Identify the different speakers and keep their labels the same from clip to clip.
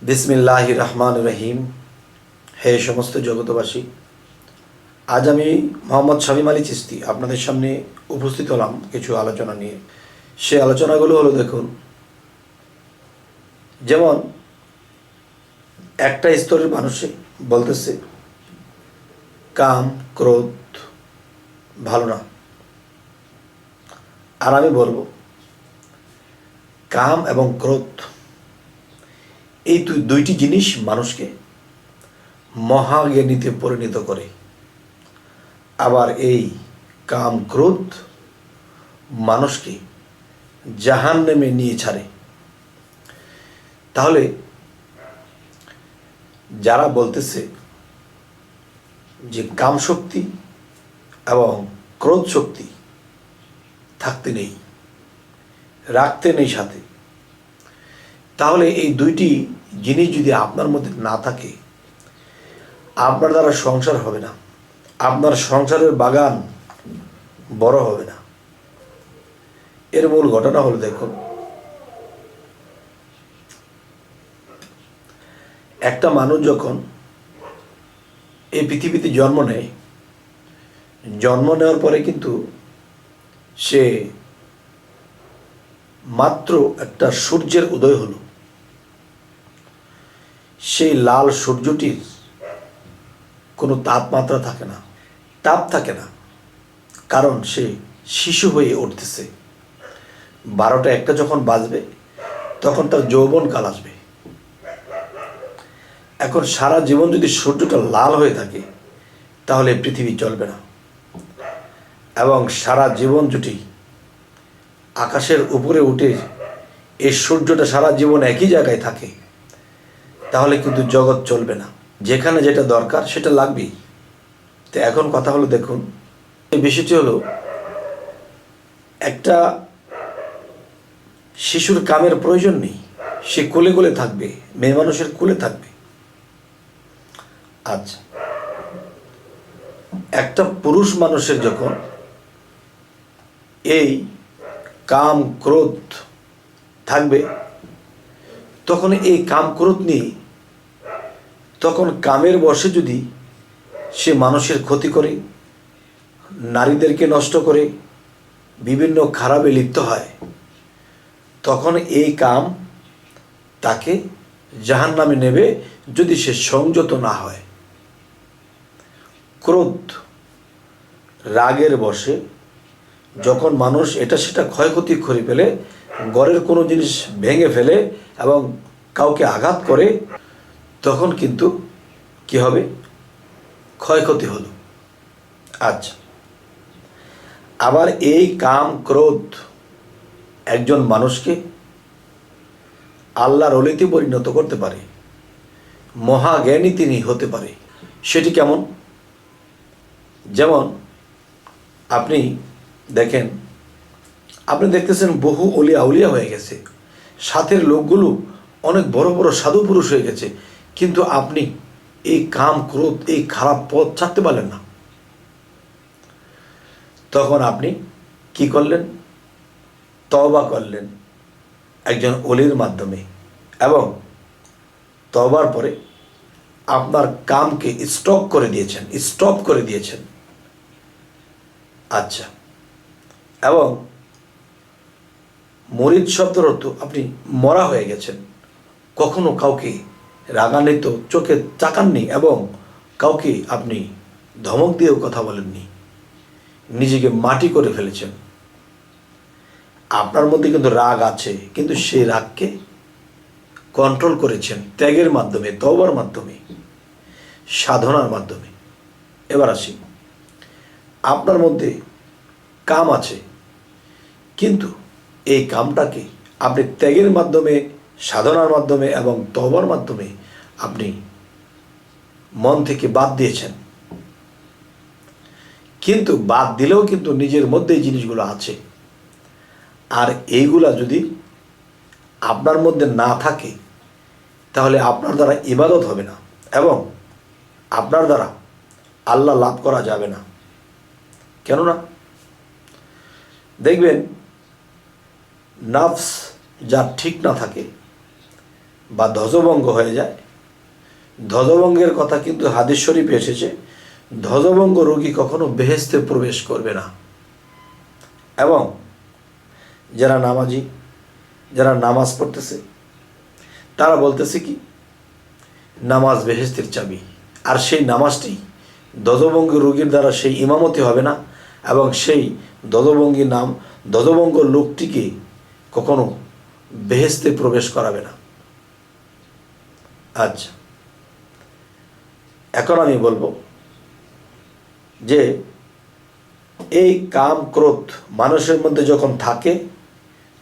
Speaker 1: বিসমিল্লাহির রহমানির রহিম। হে সমস্ত জগতবাসী, আজ আমি মোহাম্মদ শামীম আলী চিশতি আপনাদের সামনে উপস্থিত হলাম কিছু আলোচনা নিয়ে। সে আলোচনাগুলো হলো, দেখুন, যেমন একটা স্তরের মানুষে বলতেছে কাম ক্রোধ ভালো না, আর আমি বলবো কাম এবং ক্রোধ এই দুইটি জিনিস মানুষকে মহাজ্ঞানীতে পরিণত করে। আবার এই কাম ক্রোধ মানুষকে জাহান্নামে নিয়ে ছাড়ে। তাহলে যারা বলতেছে যে কাম শক্তি এবং ক্রোধ শক্তি থাকতে নেই, রাখতে নেই সাথে, তাহলে এই দুইটি জিনিস যদি আপনার মধ্যে না থাকে, আপনার দ্বারা সংসার হবে না, আপনার সংসারের বাগান বড় হবে না। এর মূল ঘটনা হলো, দেখুন, একটা মানুষ যখন এই পৃথিবীতে জন্ম নেয়, জন্ম নেওয়ার পরে কিন্তু সে মাত্র একটা সূর্যের উদয় হলো, সেই লাল সূর্যটির কোনো তাপমাত্রা থাকে না, তাপ থাকে না, কারণ সে শিশু হয়ে উঠতেছে। 12টা 1টা যখন বাজবে তখন তার যৌবনকাল আসবে। এখন সারা জীবন যদি সূর্যটা লাল হয়ে থাকে তাহলে পৃথিবী চলবে না, এবং সারা জীবন যদি আকাশের উপরে উঠে এই সূর্যটা সারা জীবন একই জায়গায় থাকে তাহলে কিন্তু জগৎ চলবে না। যেখানে যেটা দরকার সেটা লাগবেই। তো এখন কথা হলো, দেখুন, এই বিষয়টি হলো, একটা শিশুর কামের প্রয়োজন নেই, সে কোলে কোলে থাকবে, মেয়ে মানুষের কোলে থাকবে। আচ্ছা, একটা পুরুষ মানুষের যখন এই কাম ক্রোধ থাকবে, তখন এই কাম ক্রোধ নিয়ে তখন কামের বশে যদি সে মানুষের ক্ষতি করে, নারীদেরকে নষ্ট করে, বিভিন্ন খারাপে লিপ্ত হয়, তখন এই কাম তাকে জাহান্নামে নেবে যদি সে সংযত না হয়। ক্রোধ রাগের বশে যখন মানুষ এটা সেটা ক্ষয়ক্ষতি করে ফেলে, ঘরের কোনো জিনিস ভেঙে ফেলে এবং কাউকে আঘাত করে, তখন কিন্তু কি হবে? ক্ষয়ক্ষতি হলো। আচ্ছা, আবার এই কাম ক্রোধ একজন মানুষকে আল্লাহর ওলিতে পরিণত করতে পারে, মহাজ্ঞানী তিনি হতে পারে। সেটি কেমন? যেমন আপনি দেখেন, আপনি দেখতেছেন বহু অলিয়া আউলিয়া হয়ে গেছে, সাথের লোকগুলো অনেক বড় বড় সাধু পুরুষ হয়ে গেছে, কিন্তু আপনি এই কাম ক্রোধ এই খারাপ পথ ছাড়তে পারলেন না। তখন আপনি কি করলেন? তওবা করলেন একজন অলির মাধ্যমে, এবং তওবার পরে আপনার কামকে স্টপ করে দিয়েছেন। আচ্ছা, এবং মরিদ শব্দের অর্থ আপনি মরা হয়ে গেছেন, কখনো কাউকে রাগান্বিত চোখে তাকাননি এবং কাউকে আপনি ধমক দিয়েও কথা বলেননি, নিজেকে মাটি করে ফেলেছেন। আপনার মধ্যে কিন্তু রাগ আছে, কিন্তু সেই রাগকে কন্ট্রোল করেছেন ত্যাগের মাধ্যমে, তওবার মাধ্যমে, সাধনার মাধ্যমে। এবার আসি, আপনার মধ্যে কাম আছে, কিন্তু এই কামটাকে আপনি ত্যাগের মাধ্যমে, সাধনার মাধ্যমে এবং তওবার মাধ্যমে আপনি মন থেকে বাদ দিয়েছেন। কিন্তু বাদ দিলেও কিন্তু নিজের মধ্যে এই জিনিসগুলো আছে, আর এইগুলা যদি আপনার মধ্যে না থাকে তাহলে আপনার দ্বারা ইবাদত হবে না এবং আপনার দ্বারা আল্লাহ লাভ করা যাবে না। কেননা দেখবেন, নফস যার ঠিক না থাকে বা ধ্বজভঙ্গ হয়ে যায়, ধ্বজভঙ্গের কথা কিন্তু হাদিস শরীফে এসেছে, ধ্বজভঙ্গ রোগী কখনো বেহেশতে প্রবেশ করবে না। এবং যারা নামাজি, যারা নামাজ পড়তেছে, তারা বলতেছে কি, নামাজ বেহেশতের চাবি। আর সেই নামাজটি ধ্বজভঙ্গী রোগীর দ্বারা সেই ইমামতি হবে না, এবং সেই ধ্বজভঙ্গ লোকটিকে কখনো বেহেশতে প্রবেশ করাবে না। আচ্ছা, এখন আমি বলবো যে এই কাম ক্রোধ মানুষের মধ্যে যখন থাকে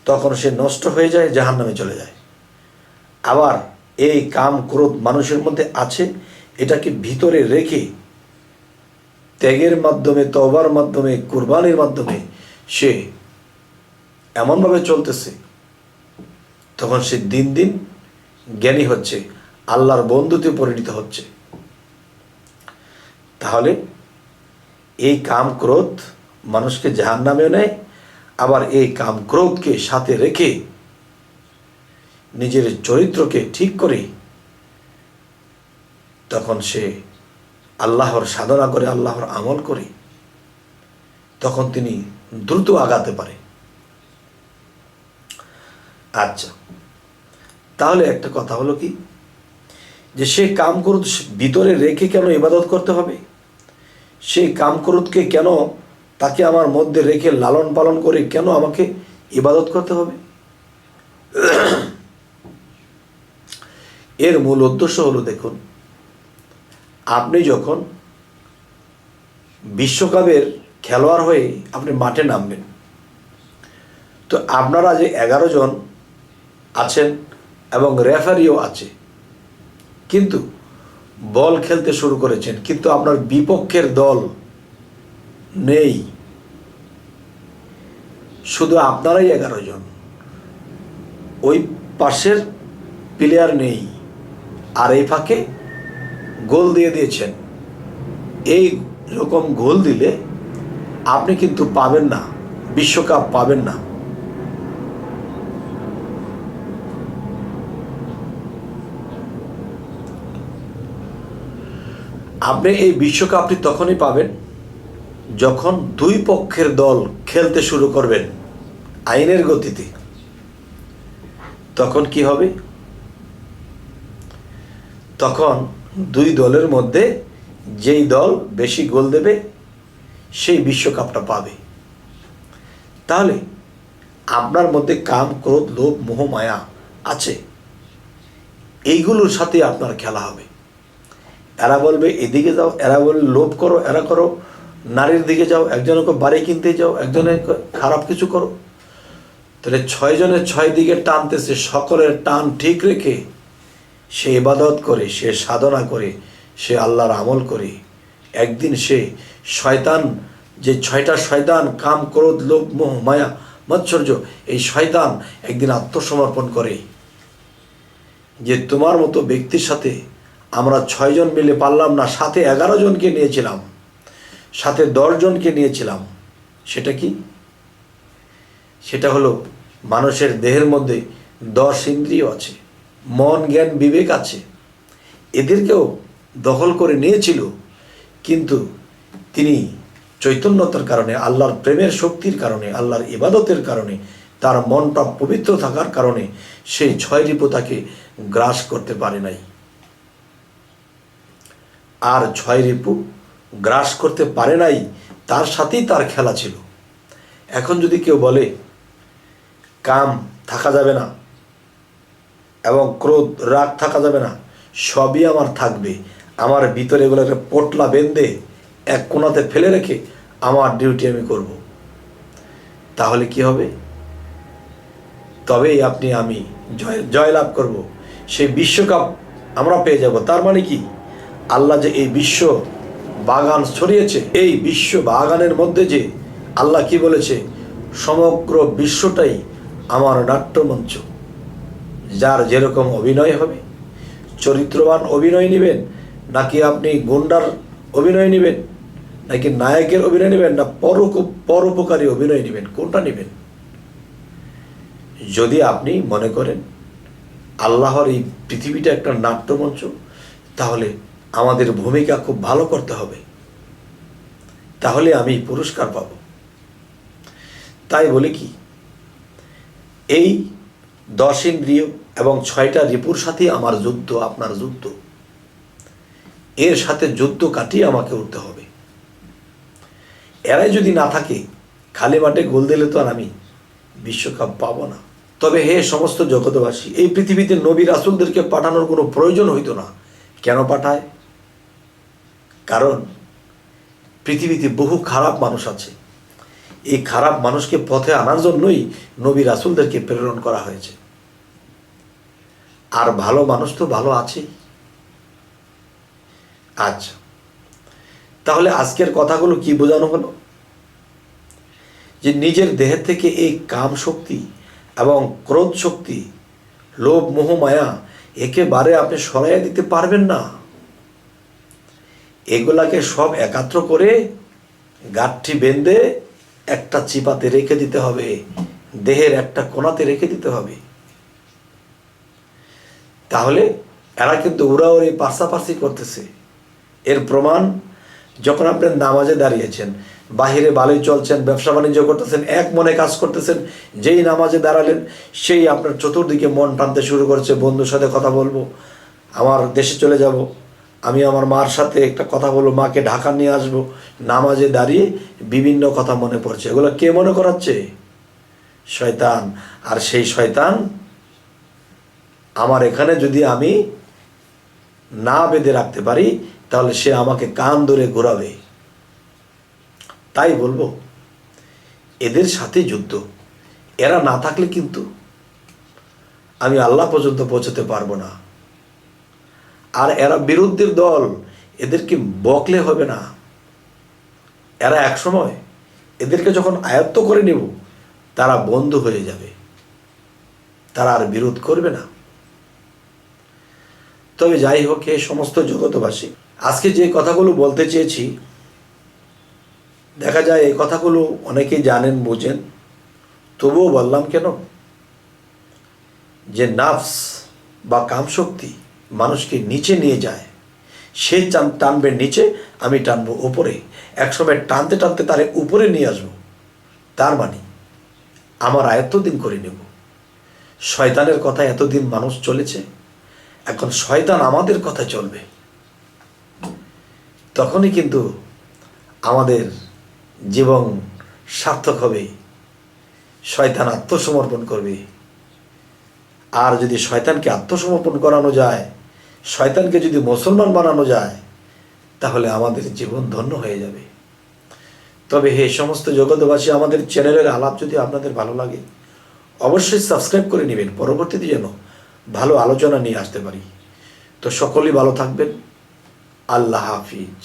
Speaker 1: তখন সে নষ্ট হয়ে যায়, জাহান্নামে চলে যায়। আবার এই কাম ক্রোধ মানুষের মধ্যে আছে, এটাকে ভিতরে রেখে ত্যাগের মাধ্যমে, তওবার মাধ্যমে, কুরবানির মাধ্যমে সে এমনভাবে চলতেছে, তখন সে দিন দিন জ্ঞানী হচ্ছে, আল্লাহর বন্ধুতে পরিণত হচ্ছে। তাহলে এই কাম ক্রোধ মানুষকে জাহান্নামেও নেয়, আবার এই কাম ক্রোধকে সাথে রেখে নিজের চরিত্রকে ঠিক করে তখন সে আল্লাহর সাধনা করে, আল্লাহর আমল করে, তখন তিনি দ্রুত আগাতে পারে। আচ্ছা, তাহলে একটা কথা হলো কি, যে সে কাম ক্রোধ ভিতরে রেখে কেন ইবাদত করতে হবে? সেই কাম ক্রোধকে কেন তাকে আমার মধ্যে রেখে লালন পালন করে কেন আমাকে ইবাদত করতে হবে? এর মূল উদ্দেশ্য হলো, দেখুন, আপনি যখন বিশ্বকাপের খেলোয়াড় হয়ে আপনি মাঠে নামবেন, তো আপনারা যে 11 জন আছেন এবং রেফারিও আছে, কিন্তু বল খেলতে শুরু করেছেন, কিন্তু আপনার বিপক্ষের দল নেই, শুধু আপনারাই 11 জন, ওই পাশের প্লেয়ার নেই, আর এই ফাঁকে গোল দিয়ে দিয়েছেন। এই রকম গোল দিলে আপনি কিন্তু পাবেন না, বিশ্বকাপ পাবেন না। আপনি এই বিশ্বকাপটি তখনই পাবেন যখন দুই পক্ষের দল খেলতে শুরু করবেন আইনের গতিতে। তখন কি হবে? তখন দুই দলের মধ্যে যেই দল বেশি গোল দেবে সেই বিশ্বকাপটা পাবে। তাহলে আপনার মধ্যে কাম, ক্রোধ, লোভ, মোহ, মায়া আছে, এইগুলোর সাথে আপনার খেলা হবে। এরা বলবে এদিকে যাও, এরা বলবে লোভ করো, এরা করো নারীর দিকে যাও, একজনকে বাড়ি কিনতে যাও, একজনের খারাপ কিছু করো। তাহলে 6 জনের 6 দিকে টানতেছে, সকলের টান ঠিক রেখে সে ইবাদত করে, সে সাধনা করে, সে আল্লাহর আমল করে। একদিন সে শয়তান, যে 6টা শয়তান, কাম, ক্রোধ, লোভ, মোহ, মায়া, মৎসর্য, এই শয়তান একদিন আত্মসমর্পণ করে যে তোমার মতো ব্যক্তির সাথে আমরা 6 জন মিলে পারলাম না, সাথে 11 জনকে নিয়েছিলাম, সাথে 10 জনকে নিয়েছিলাম। সেটা কি? সেটা হলো মানুষের দেহের মধ্যে 10 ইন্দ্রিয় আছে, মন, জ্ঞান, বিবেক আছে, এদেরকেও দখল করে নিয়েছিল। কিন্তু তিনি চৈতন্যতার কারণে, আল্লাহর প্রেমের শক্তির কারণে, আল্লাহর ইবাদতের কারণে, তার মনটা পবিত্র থাকার কারণে সেই 6 রিপু তাকে গ্রাস করতে পারে নাই। আর 6 রিপু গ্রাস করতে পারে নাই, তার সাথেই তার খেলা ছিল। এখন যদি কেউ বলে কাম থাকা যাবে না এবং ক্রোধ, রাগ থাকা যাবে না, সবই আমার থাকবে, আমার ভিতরে এগুলোকে পোটলা বেঁধে এক কোণাতে ফেলে রেখে আমার ডিউটি আমি করব, তাহলে কি হবে? তবেই আপনি আমি জয়লাভ করব, সেই বিশ্বকাপ আমরা পেয়ে যাব। তার মানে কি? আল্লাহ যে এই বিশ্ব বাগান ছড়িয়েছে, এই বিশ্ব বাগানের মধ্যে যে আল্লাহ কি বলেছে, সমগ্র বিশ্বটাই আমার নাট্যমঞ্চ। যার যেরকম অভিনয় হবে, চরিত্রবান অভিনয় নেবেন, নাকি আপনি গুন্ডার অভিনয় নেবেন, নাকি নায়কের অভিনয় নেবেন, না পরোপকারী অভিনয় নেবেন, কোনটা নেবেন? যদি আপনি মনে করেন আল্লাহর এই পৃথিবীটা একটা নাট্যমঞ্চ, তাহলে আমাদের ভূমিকা খুব ভালো করতে হবে, তাহলে আমি পুরস্কার পাব। তাই বলি কি, এই 10 ইন্দ্রিয় এবং 6টা রিপুর সাথে আমার যুদ্ধ, আপনার যুদ্ধ, এর সাথে যুদ্ধ কাটিয়ে আমাকে উঠতে হবে। এরাই যদি না থাকে, খালি মাঠে গোল দিলে তো আর আমি বিশ্বকাপ পাবো না। তবে হে সমস্ত জগৎবাসী, এই পৃথিবীতে নবী রাসূলদেরকে পাঠানোর কোনো প্রয়োজন হইতো না। কেন পাঠায়? কারণ পৃথিবীতে বহু খারাপ মানুষ আছে। এই খারাপ মানুষকে পথে আনার জন্যই নবী রাসূলদেরকে প্রেরণ করা হয়েছে। আর ভালো মানুষ তো ভালো আছেই। আচ্ছা, তাহলে আজকের কথাগুলো কি বোঝানো হলো? যে নিজের দেহের থেকে এই কাম শক্তি এবং ক্রোধ শক্তি, লোভ মোহ মায়া একেবারে আপনি সরাইয়া দিতে পারবেন না। এগুলাকে সব একাত্র করে গাঁঠি বেঁধে একটা চিপাতে রেখে দিতে হবে, দেহের একটা কোণাতে রেখে দিতে হবে। তাহলে এরা কিন্তু উড়াউড়ি পার্সাপার্সি করতেছে। এর প্রমাণ, যখন আপনি নামাজে দাঁড়িয়েছেন, বাহিরে ভালোই চলছেন, ব্যবসা বাণিজ্য করতেছেন, এক মনে কাজ করতেছেন, যেই নামাজে দাঁড়ালেন সেই আপনার চতুর্দিকে মন টানতে শুরু করছে, বন্ধুর সাথে কথা বলবো, আমার দেশে চলে যাব, আমি আমার মার সাথে একটা কথা বলবো, মাকে ঢাকা নিয়ে আসবো। নামাজে দাঁড়িয়ে বিভিন্ন কথা মনে পড়ছে। এগুলো কে মনে করাচ্ছে? শয়তান। আর সেই শয়তান আমার এখানে যদি আমি না বেঁধে রাখতে পারি, তাহলে সে আমাকে কান ধরে ঘোরাবে। তাই বলবো, এদের সাথে যুদ্ধ। এরা না থাকলে কিন্তু আমি আল্লাহ পর্যন্ত পৌঁছতে পারবো না। আর এরা বিরুদ্ধের দল, এদেরকে বকলে হবে না। এরা একসময়, এদেরকে যখন আয়ত্ত করে নেব, তারা বন্ধু হয়ে যাবে, তারা আর বিরোধ করবে না। তবে যাই হোক, এই সমস্ত জগতবাসী, আজকে যে কথাগুলো বলতে চেয়েছি, দেখা যায় এই কথাগুলো অনেকেই জানেন, বোঝেন, তবুও বললাম কেন? যে নাফস বা কামশক্তি মানুষকে নিচে নিয়ে যায়। সে টানবে নিচে, আমি টানবো উপরে। একসময় টানতে টানতে তারে উপরে নিয়ে আসবো। তার মানে আমার আয়ত্তদিন করে নেব। শয়তানের কথা এতদিন মানুষ চলেছে, এখন শয়তান আমাদের কথা চলবে। তখনই কিন্তু আমাদের জীবন সার্থক হবে। শয়তান আত্মসমর্পণ করবে। আর যদি শয়তানকে আত্মসমর্পণ করানো যায়, শয়তানকে যদি মুসলমান বানানো যায়, তাহলে আমাদের জীবন ধন্য হয়ে যাবে। তবে হে সমস্ত জগৎবাসী, আমাদের চ্যানেলের আলাপ যদি আপনাদের ভালো লাগে, অবশ্যই সাবস্ক্রাইব করে নেবেন, পরবর্তীতে যেন ভালো আলোচনা নিয়ে আসতে পারি। তো সকলেই ভালো থাকবেন। আল্লাহ হাফিজ।